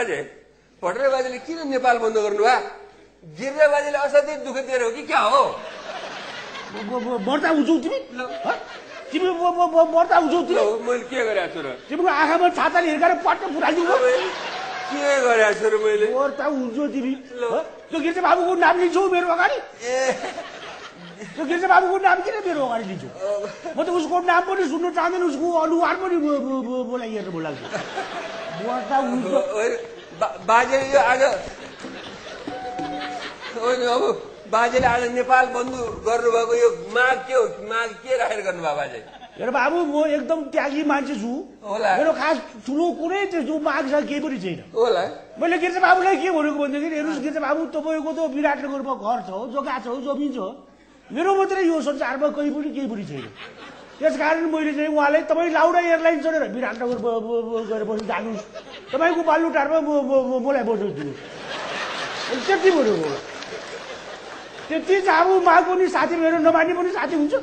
बाजे भट्टराई बाजेले किन नेपाल बन्द गर्नुभयो गिरिजा बाजेले असाध्यै दुःख दिएर हो कि क्या हो मर्दा उजौ तिमी तिमी मर्दा उजौ तिमी मैले के गरेको छु र तिमीको आँखामा छाताले हिर्काएर पट्ट फुटाइदिनु के गरेको छु र मैले मर्दा उजौ तिमी त्यो गिरिजा बाबुको नाम लिन्छौ मेरो अगाडि त्यो गिरिजा बाबुको नाम किन मेरो अगाडि लिन्छौ म त उसको नाम पनि सुन्नु चाहँदैन उसको अनुहार पनि बोलाइएर बोलाउँछु मर्दा उजौ बाजेले यो आज अब बाजेले आज नेपाल बन्द गर्नुभएको यो माग के हो माग के राखेर गर्नुभयो बाजे हेर बाबु म एकदम त्यागी मान्छे छु मेरो खास ठुलो कुनै त्यो माग छ केही पनि छैन होला मैले गिरिजा बाबुलाई के भनेको भन्दाखेरि हेर्नुहोस् गिरिजा बाबु तपाईँको त विराटनगरमा घर छ जग्गा छ जमिन छ मेरो मात्रै यो संसारमा केही पनि छैन त्यसकारण मैले चाहिँ उहाँलाई तपाईँ लाउडा एयरलाइन चढेर विराटनगर गएर बस्नु जानुहोस् तपाईँको बालुटारमा मलाई बस्नु दिनुहोस् त्यति भनेको त्यति चाहिँ अब माग पनि साथी मेरो नमानी पनि साथी हुन्छ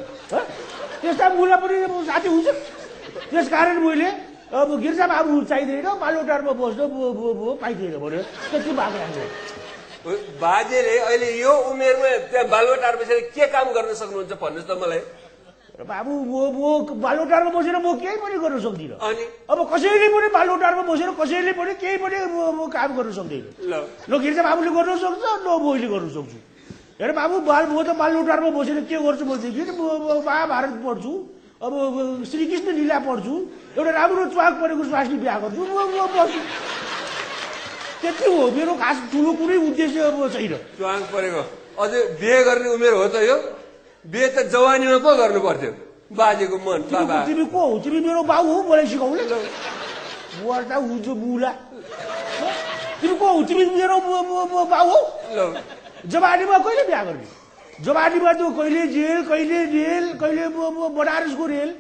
त्यस्ता मुला पनि साथी हुन्छ त्यसकारण मैले अब गिरिजा बाबु चाहिँदैन बालुटारमा बस्न पाइँदैन भनेर त्यति माग राख्छु बाजेले अहिले यो उमेरमा त्यहाँ बालुटार बसेर के काम गर्न सक्नुहुन्छ भन्नुहोस् त मलाई बाबु म बालुटारमा बसेर म केही पनि गर्न सक्दिनँ अनि अब कसैले पनि बालुटारमा बसेर कसैले पनि केही पनि काम गर्न सक्दैन न गिरिजा बाबुले गर्न सक्छ न मैले गर्न सक्छु हेर बाबु म त बालुटारमा बसेर के गर्छु भनेदेखि म महाभारत पढ्छु अब श्रीकृष्ण लीला पढ्छु एउटा राम्रो च्वाक परेको स्वास्नी बिहा गर्छु म बस्छु त्यति हो मेरो खास ठुलो कुनै उद्देश्य अब छैन च्वाक परेको अझै बिहे गर्ने उमेर हो त यो बिहे त जवानीमा पो गर्नु पर्थ्यो बाजेको मन बाबा तिमी को हो तिमी मेरो बाउ हो मलाई सिकाउले मर्दा उजो बुला तिमी को हो तिमी मेरो बाउ हो जवानीमा कहिले बिहा गर्ने जवानीमा त कहिले जेल कहिले रेल कहिले बनारसको रेल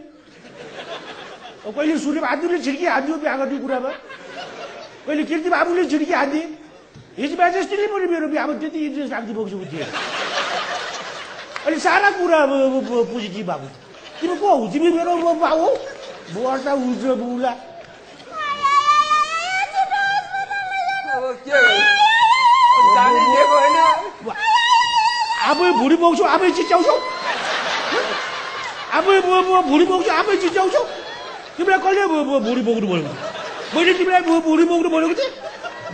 कहिले सूर्य बहादुरले छिड्की हान्दियो बिहा गर्ने कुरामा कहिले कीर्ति बाबुले छिड्की हान्दिए हिज म्याजेस्टीले पनि मेरो बिहामा त्यति इन्ट्रेस्ट राख्दै बसेको थिएन अनि सारा कुरा पोजिटिभ बाबु तिमी को हौ तिमी मेरो बाउ हौ मर्दा उजो बुला आफै भुँडी बोक्छु आफै चिच्याउँछौ आफै भुँडी बोक्छु आफै चिच्याउँछौ तिमीलाई कहिले भुँडी बोक्नु भनेको मैले तिमीलाई भुँडी बोक्नु भनेको थिएँ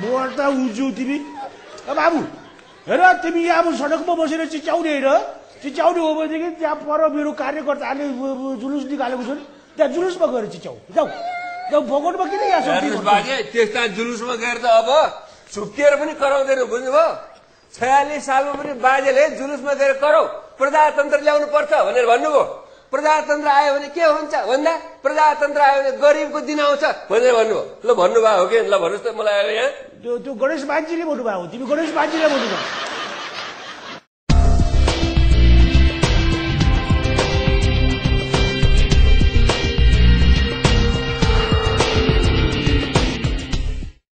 मर्दा उजो तिमी बाबु हेर तिमी अब सडकमा बसेर चिच्याउने होइन चिच्याउने हो भनेदेखि त्यहाँ पर मेरो कार्यकर्ताले जुलुस निकालेको छ त्यहाँ जुलुसमा गएर चिच्याउ जाऊ जाऊ भगवानमा किन यहाँ त्यस्ता जुलुसमा गएर त अब छुट्टिएर पनि कराउँदैन बुझ्नुभयो 46 सालमा पनि बाजेले जुलुसमा गएर करौ प्रजातन्त्र ल्याउनु पर्छ भनेर भन्नुभयो प्रजातन्त्र आयो भने के हुन्छ भन्दा प्रजातन्त्र आयो भने गरिबको दिन आउँछ भनेर भन्नुभयो ल भन्नुभयो हो कि ल भन्नुहोस् त मलाई यहाँ त्यो गणेश बाजीले भन्नुभयो तिमी गणेश बाजीले भन्नुभयो